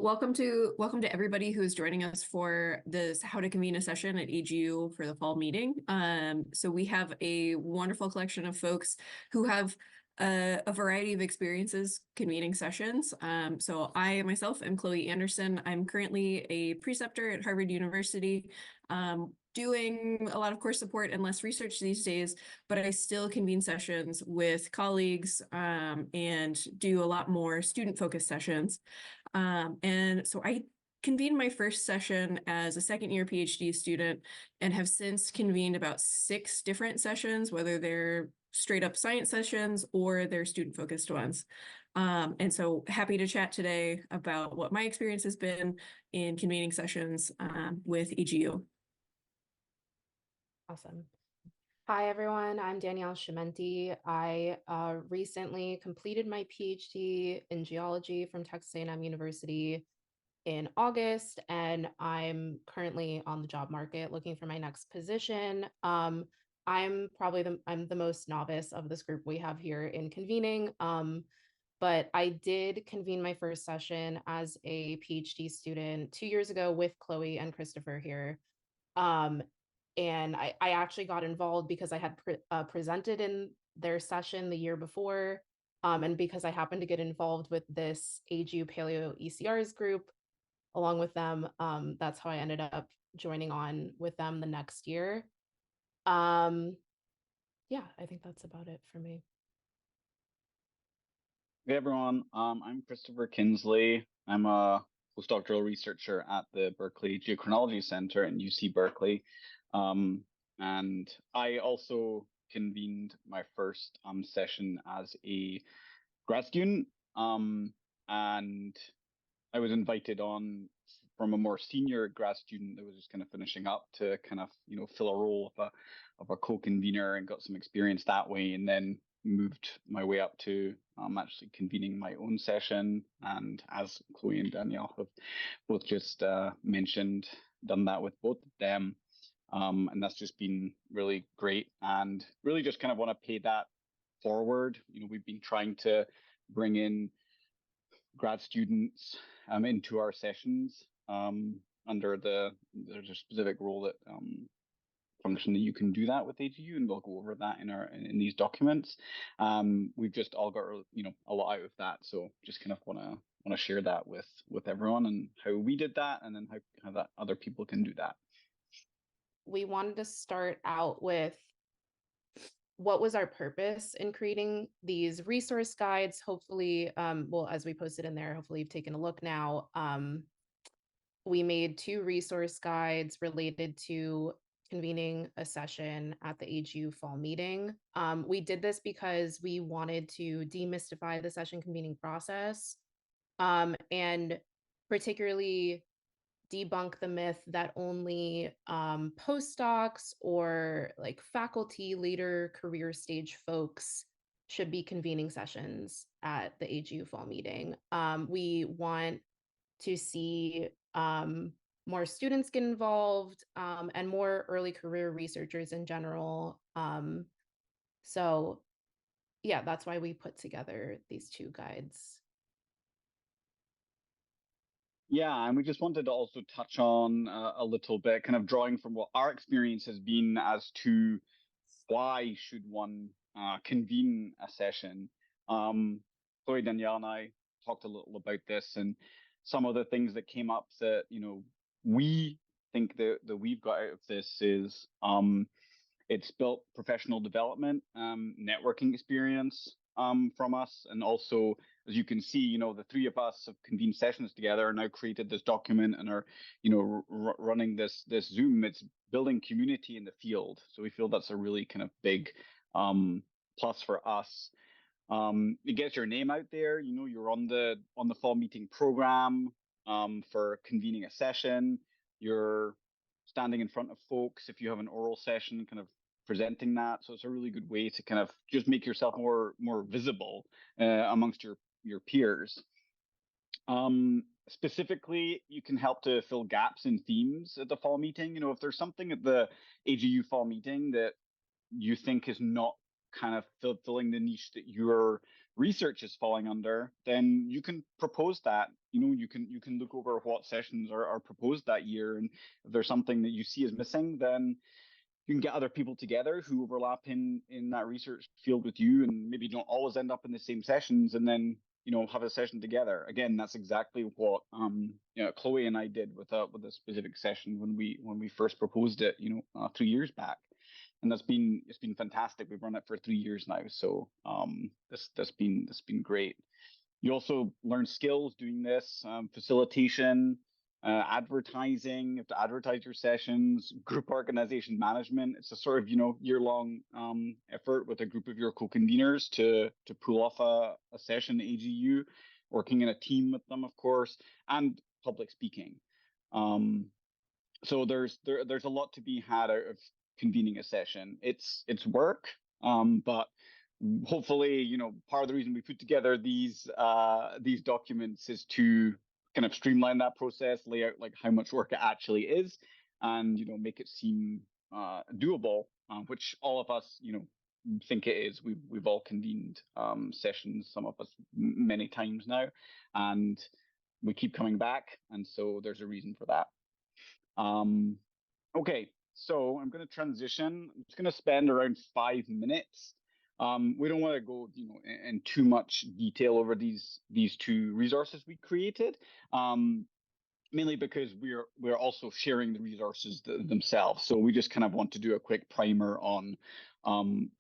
Welcome to everybody who is joining us for this How to Convene a Session at AGU for the fall meeting. So we have a wonderful collection of folks who have a variety of experiences convening sessions. So I myself am Chloe Anderson. I'm currently a preceptor at Harvard University, doing a lot of course support and less research these days, but I still convene sessions with colleagues and do a lot more student-focused sessions. And so I convened my first session as a second-year PhD student and have since convened about 6 different sessions, whether they're straight up science sessions or they're student-focused ones. And so happy to chat today about what my experience has been in convening sessions with AGU. Awesome. Hi, everyone. I'm Danielle Chimenti. I recently completed my PhD in geology from Texas A&M University in August, and I'm currently on the job market looking for my next position. I'm the most novice of this group we have here in convening, but I did convene my first session as a PhD student 2 years ago with Chloe and Christopher here. And I actually got involved because I had presented in their session the year before, and because I happened to get involved with this AGU Paleo ECRs group along with them. That's how I ended up joining on with them the next year. Yeah, I think that's about it for me. Hey everyone, I'm Christopher Kinsley. I'm a postdoctoral researcher at the Berkeley Geochronology Center in UC Berkeley. And I also convened my first session as a grad student, and I was invited on from a more senior grad student that was just kind of finishing up to kind of fill a role of a co-convener, and got some experience that way, and then moved my way up to actually convening my own session, and as Chloe and Danielle have both just mentioned, done that with both of them. And that's just been really great, and really just kind of want to pay that forward. We've been trying to bring in grad students into our sessions under there's a specific role that function that you can do that with AGU, and we'll go over that in these documents. We've just all got a lot out of that, so just kind of want to share that with everyone, and how we did that, and then how that other people can do that. We wanted to start out with what was our purpose in creating these resource guides. Hopefully, well, as we posted in there, hopefully you've taken a look now. We made 2 resource guides related to convening a session at the AGU Fall Meeting. We did this because we wanted to demystify the session convening process, and particularly debunk the myth that only postdocs or like faculty, later career stage folks should be convening sessions at the AGU Fall Meeting. We want to see more students get involved, and more early career researchers in general. So yeah, that's why we put together these 2 guides. Yeah, and we just wanted to also touch on a little bit, kind of drawing from what our experience has been as to why should one convene a session. Chloe, Danielle, and I talked a little about this, and some of the things that came up that we think that we've got out of this is it's built professional development, networking experience from us, and also, as you can see, the 3 of us have convened sessions together and now created this document and are running this Zoom. It's building community in the field, so we feel that's a really kind of big plus for us. It gets your name out there. You're on the fall meeting program for convening a session. You're standing in front of folks if you have an oral session, kind of presenting that. So it's a really good way to kind of just make yourself more visible amongst your peers. Specifically, you can help to fill gaps in themes at the fall meeting. If there's something at the AGU Fall Meeting that you think is not kind of filling the niche that your research is falling under, then you can propose that. You can look over what sessions are proposed that year, and if there's something that you see is missing, then you can get other people together who overlap in that research field with you, and maybe don't always end up in the same sessions, and then have a session together. Again, that's exactly what Chloe and I did with a specific session when we first proposed it 3 years back, and it's been fantastic. We've run it for 3 years now, so that's been great. You also learn skills doing this, facilitation, advertising. You have to advertise your sessions, group organization management. It's a sort of year-long effort with a group of your co-conveners to pull off a session at AGU, working in a team with them, of course, and public speaking. So there's a lot to be had out of convening a session. It's work, but hopefully, part of the reason we put together these documents is to kind of streamline that process, lay out like how much work it actually is, and make it seem doable, which all of us think it is. We've all convened sessions, some of us many times now, and we keep coming back, and so there's a reason for that. Okay, so I'm going to transition. I'm just going to spend around 5 minutes. We don't want to go, in too much detail over these two resources we created, mainly because we're also sharing the resources themselves. So we just kind of want to do a quick primer on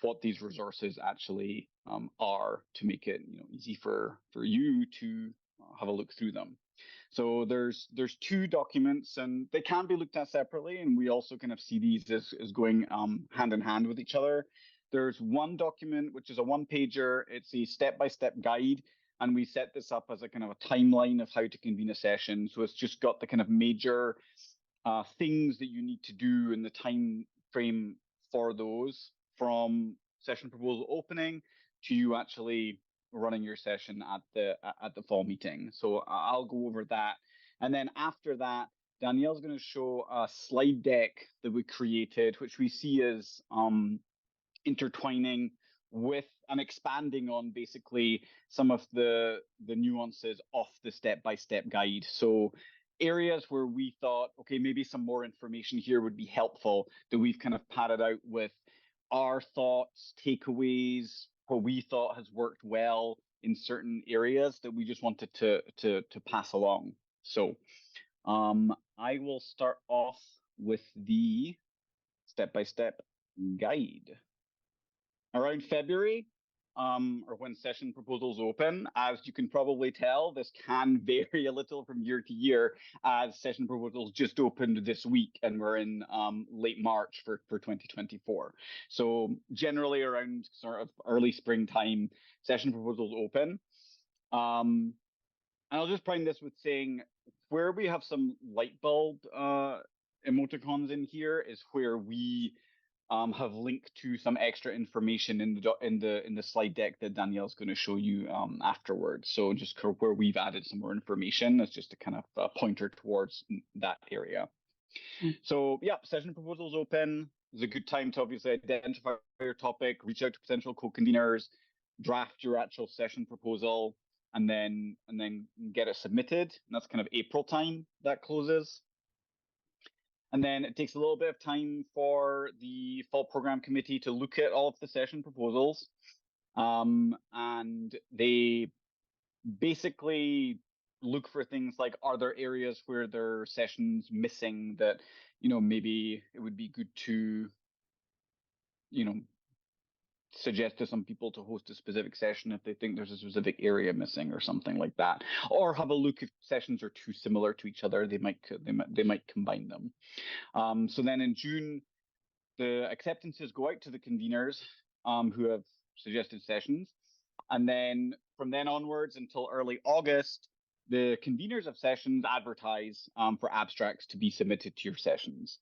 what these resources actually are, to make it easy for you to have a look through them. So there's 2 documents, and they can be looked at separately, and we also kind of see these as going hand in hand with each other. There's one document, which is a 1-pager. It's a step-by-step guide, and we set this up as a kind of a timeline of how to convene a session. So it's just got the kind of major things that you need to do in the time frame for those, from session proposal opening to you actually running your session at the fall meeting. So I'll go over that, and then after that, Danielle's going to show a slide deck that we created, which we see as intertwining with and expanding on basically some of the nuances of the step-by-step guide. So areas where we thought, okay, maybe some more information here would be helpful, that we've kind of padded out with our thoughts, takeaways, what we thought has worked well in certain areas that we just wanted to pass along. So I will start off with the step-by-step guide. Around February, or when session proposals open, as you can probably tell, this can vary a little from year to year, as session proposals just opened this week and we're in late March for 2024. So generally around sort of early springtime, session proposals open. And I'll just prime this with saying, where we have some light bulb emoticons in here is where we have linked to some extra information in the slide deck that Danielle's going to show you afterwards. So just where we've added some more information, that's just a kind of pointer towards that area. So yeah, session proposals open. It's a good time to obviously identify your topic, reach out to potential co-conveners, draft your actual session proposal, and then get it submitted. And that's kind of April time that closes. And then it takes a little bit of time for the fall program committee to look at all of the session proposals. And they basically look for things like, are there areas where there are sessions missing that, maybe it would be good to, suggest to some people to host a specific session if they think there's a specific area missing or something like that, or have a look if sessions are too similar to each other. They might combine them. So then in June, the acceptances go out to the conveners who have suggested sessions, and then from then onwards until early August, the conveners of sessions advertise for abstracts to be submitted to your sessions.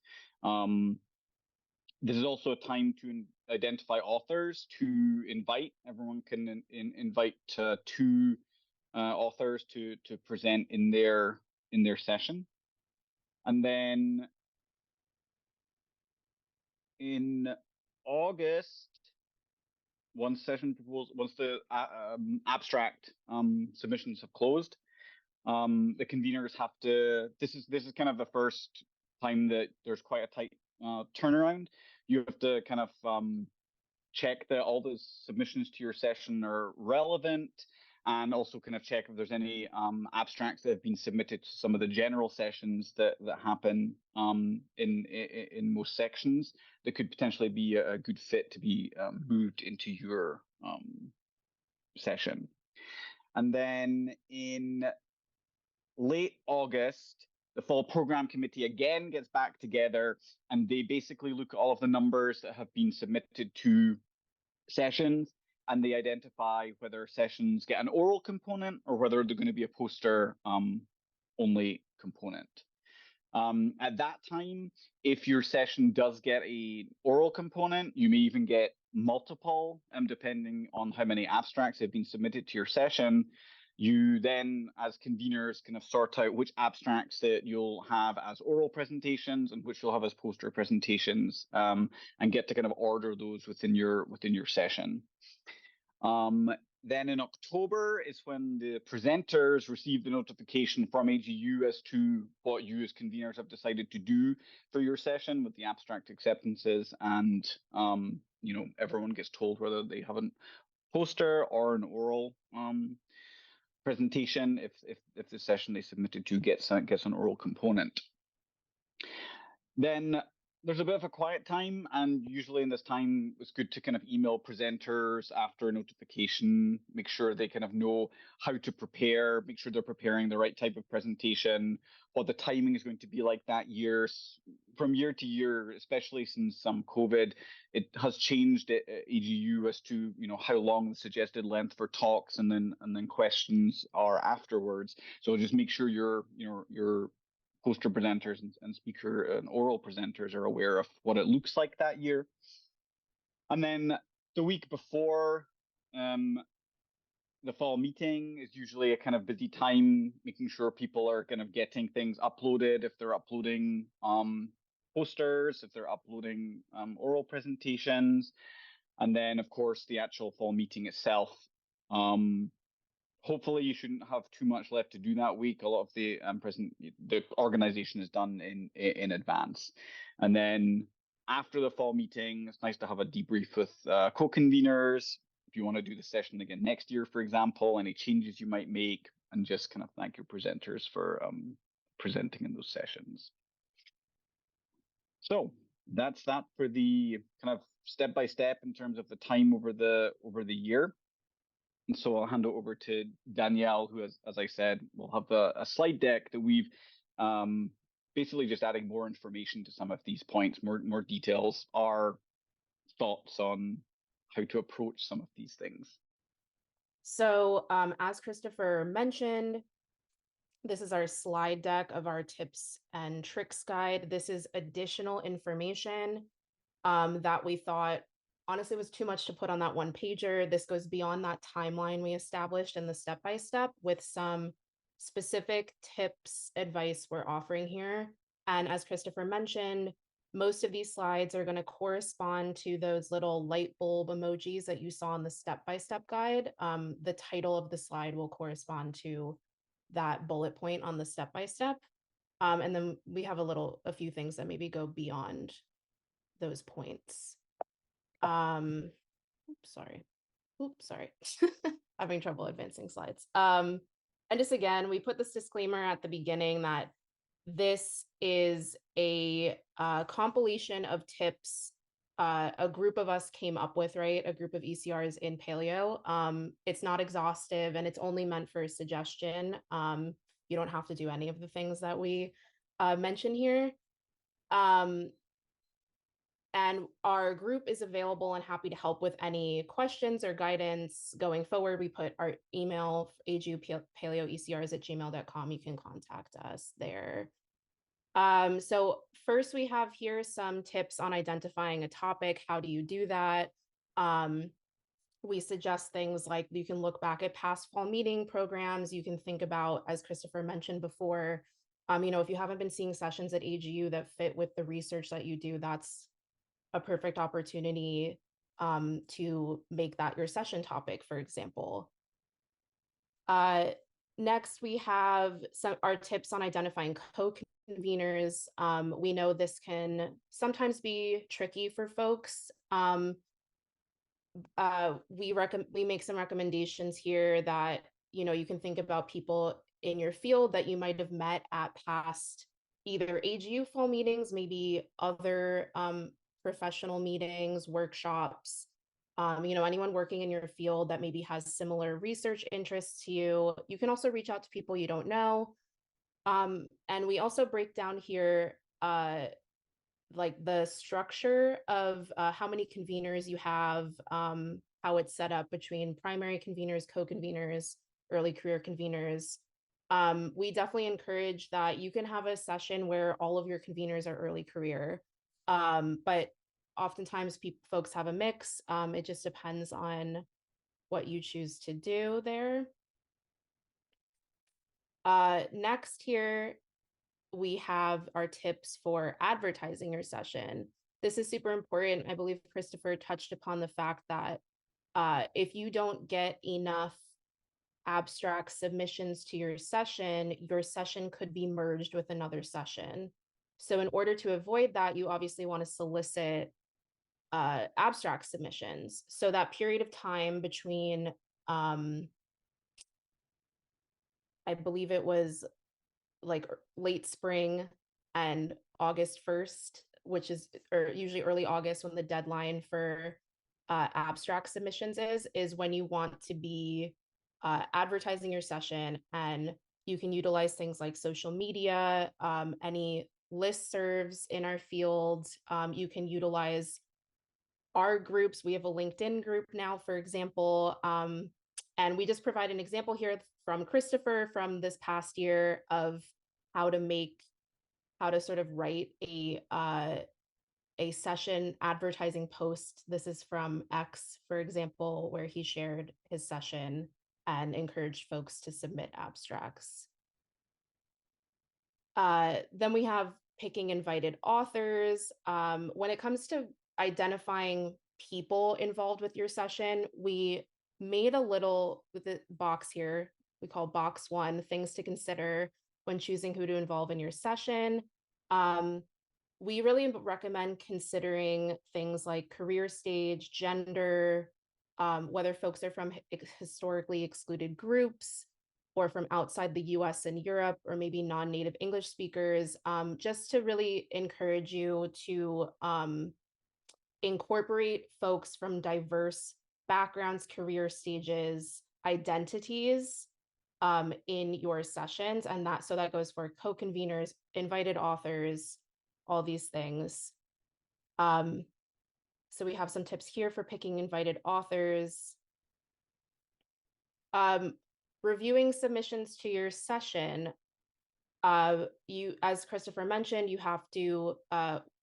This is also a time to identify authors to invite. Everyone can invite 2 authors to present in their session. And then in August, once the abstract submissions have closed, the conveners have to. This is kind of the first time that there's quite a tight turnaround. You have to kind of check that all the submissions to your session are relevant, and also kind of check if there's any abstracts that have been submitted to some of the general sessions that happen in most sections that could potentially be a good fit to be moved into your session. And then in late August, the fall program committee again gets back together, and they basically look at all of the numbers that have been submitted to sessions, and they identify whether sessions get an oral component or whether they're going to be a poster only component. At that time, if your session does get an oral component, you may even get multiple, depending on how many abstracts have been submitted to your session. You then, as conveners, kind of sort out which abstracts that you'll have as oral presentations and which you'll have as poster presentations, and get to kind of order those within your session. Then in October is when the presenters receive the notification from AGU as to what you as conveners have decided to do for your session with the abstract acceptances, and everyone gets told whether they have a poster or an oral presentation if the session they submitted to gets an oral component. Then there's a bit of a quiet time, and usually in this time it's good to kind of email presenters after a notification, make sure they kind of know how to prepare, make sure they're preparing the right type of presentation, what the timing is going to be like that year. From year to year, especially since COVID, it has changed at AGU as to how long the suggested length for talks and then questions are afterwards. So just make sure your poster presenters and speaker and oral presenters are aware of what it looks like that year. And then the week before the fall meeting is usually a kind of busy time, making sure people are kind of getting things uploaded, if they're uploading posters, if they're uploading oral presentations. And then, of course, the actual fall meeting itself. Hopefully you shouldn't have too much left to do that week. A lot of the organization is done in advance. And then after the fall meeting, it's nice to have a debrief with co-conveners. If you want to do the session again next year, for example, any changes you might make, and just kind of thank your presenters for presenting in those sessions. So that's that for the kind of step-by-step in terms of the time over the year. And so I'll hand it over to Danielle, who, as I said, will have a slide deck that we've basically just adding more information to some of these points, more details, our thoughts on how to approach some of these things. So as Christopher mentioned, this is our slide deck of our tips and tricks guide. This is additional information that we thought honestly was too much to put on that one pager. This goes beyond that timeline we established in the step-by-step with some specific tips, advice we're offering here. And as Christopher mentioned, most of these slides are going to correspond to those little light bulb emojis that you saw in the step-by-step guide. The title of the slide will correspond to that bullet point on the step-by-step. And then we have a few things that maybe go beyond those points. Sorry. Having trouble advancing slides. And just again, we put this disclaimer at the beginning that this is a compilation of tips a group of us came up with, right? A group of ECRs in Paleo. It's not exhaustive and it's only meant for a suggestion. You don't have to do any of the things that we mention here. And our group is available and happy to help with any questions or guidance going forward. We put our email, agupaleoecrs@gmail.com. You can contact us there. So first we have here some tips on identifying a topic. How do you do that? We suggest things like you can look back at past fall meeting programs. You can think about, as Christopher mentioned before, if you haven't been seeing sessions at AGU that fit with the research that you do, that's a perfect opportunity to make that your session topic, for example. Next, we have our tips on identifying co-conveners. We know this can sometimes be tricky for folks. We make some recommendations here that, you can think about people in your field that you might have met at past either AGU fall meetings, maybe other professional meetings, workshops, anyone working in your field that maybe has similar research interests to you. You can also reach out to people you don't know. And we also break down here like the structure of how many conveners you have, how it's set up between primary conveners, co-conveners, early career conveners. We definitely encourage that you can have a session where all of your conveners are early career, but oftentimes folks have a mix. It just depends on what you choose to do there. Next here, we have our tips for advertising your session. This is super important. I believe Christopher touched upon the fact that if you don't get enough abstract submissions to your session could be merged with another session. So in order to avoid that, you obviously want to solicit abstract submissions. So that period of time between, I believe it was like late spring and August 1st, which is, or usually early August when the deadline for abstract submissions is when you want to be advertising your session. And you can utilize things like social media, any listservs in our field. You can utilize our groups. We have a LinkedIn group now, for example, and we just provide an example here from Christopher from this past year of how to sort of write a session advertising post. This is from X, for example, where he shared his session and encouraged folks to submit abstracts. Then we have picking invited authors. When it comes to identifying people involved with your session, we made a little with the box here, we call box 1, things to consider when choosing who to involve in your session. We really recommend considering things like career stage, gender, whether folks are from historically excluded groups or from outside the US and Europe, or maybe non-native English speakers, just to really encourage you to incorporate folks from diverse backgrounds, career stages, identities in your sessions. And so that goes for co-conveners, invited authors, all these things. So we have some tips here for picking invited authors. Reviewing submissions to your session. As Christopher mentioned, you have to,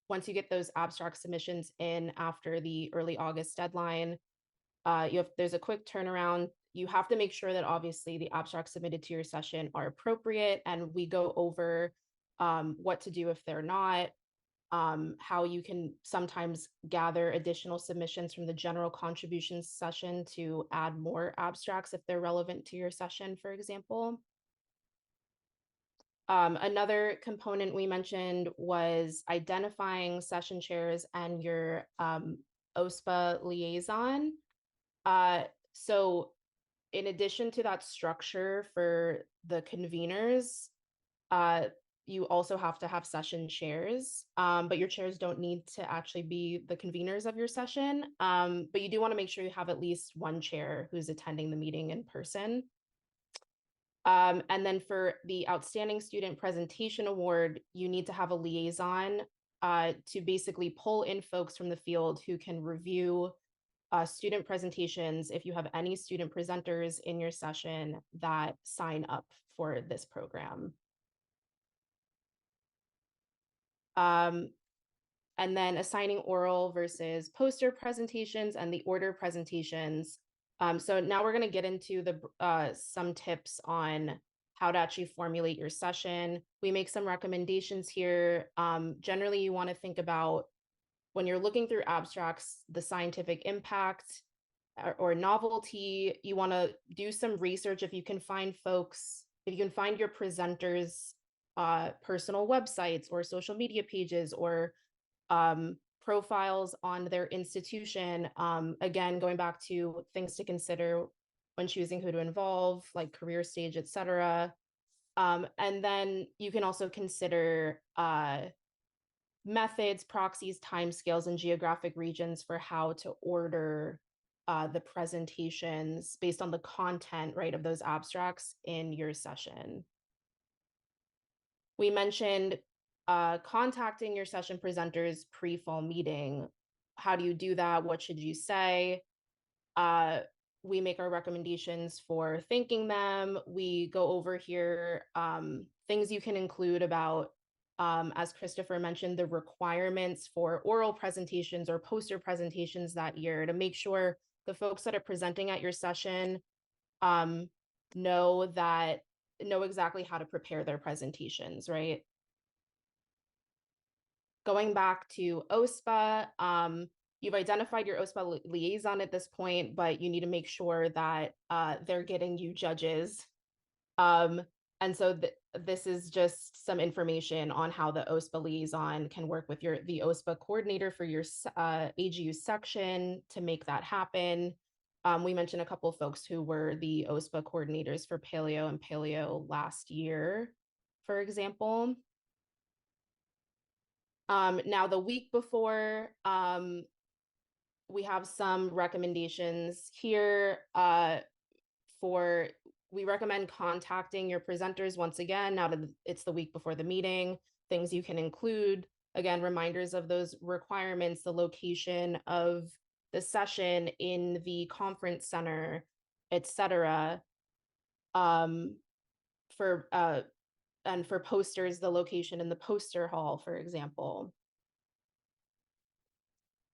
once you get those abstract submissions in after the early August deadline, there's a quick turnaround. You have to make sure that obviously the abstracts submitted to your session are appropriate, and we go over what to do if they're not, how you can sometimes gather additional submissions from the general contributions session to add more abstracts if they're relevant to your session, for example. Another component we mentioned was identifying session chairs and your OSPA liaison. So in addition to that structure for the conveners, you also have to have session chairs, but your chairs don't need to actually be the conveners of your session. But you do want to make sure you have at least one chair who's attending the meeting in person. And then for the Outstanding Student Presentation Award, you need to have a liaison to basically pull in folks from the field who can review student presentations if you have any student presenters in your session that sign up for this program. And then assigning oral versus poster presentations and the order presentations. So now we're going to get into some tips on how to actually formulate your session. We make some recommendations here. Generally, you want to think about when you're looking through abstracts, the scientific impact or novelty, you want to do some research. If you can find your presenters' personal websites or social media pages or profiles on their institution. Again, going back to things to consider when choosing who to involve, like career stage, etc. And then you can also consider methods, proxies, timescales, and geographic regions for how to order the presentations based on the content, right, of those abstracts in your session. We mentioned contacting your session presenters pre-fall meeting. How do you do that? What should you say? We make our recommendations for thanking them. We go over here things you can include about, as Christopher mentioned, the requirements for oral presentations or poster presentations that year to make sure the folks that are presenting at your session know exactly how to prepare their presentations, right? Going back to OSPA, you've identified your OSPA liaison at this point, but you need to make sure that they're getting you judges. And so this is just some information on how the OSPA liaison can work with the OSPA coordinator for your AGU section to make that happen. We mentioned a couple of folks who were the OSPA coordinators for Paleo and Paleo last year, for example. Now, the week before, we have some recommendations here we recommend contacting your presenters once again, now that it's the week before the meeting, things you can include, again, reminders of those requirements, the location of the session in the conference center, etc. And for posters, the location in the poster hall, for example.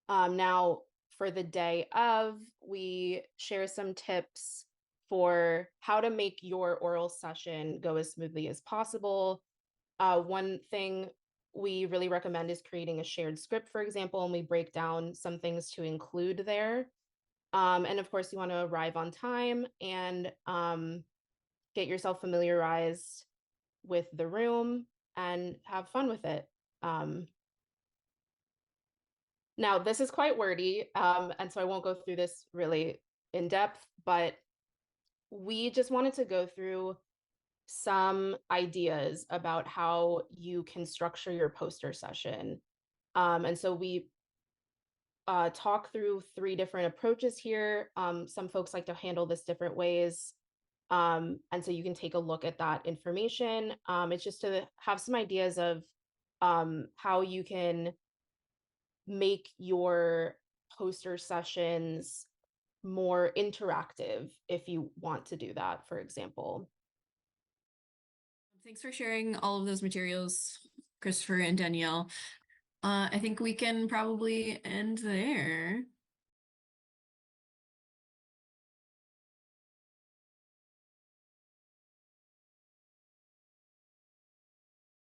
Now, for the day of, we share some tips for how to make your oral session go as smoothly as possible. One thing we really recommend is creating a shared script, for example, and we break down some things to include there. And of course, you want to arrive on time and get yourself familiarized with the room and have fun with it. Now, this is quite wordy, and so I won't go through this really in depth, but we just wanted to go through some ideas about how you can structure your poster session. And so we talk through 3 different approaches here. Some folks like to handle this different ways. And so you can take a look at that information. It's just to have some ideas of how you can make your poster sessions more interactive if you want to do that, for example. Thanks for sharing all of those materials, Christopher and Danielle. I think we can probably end there.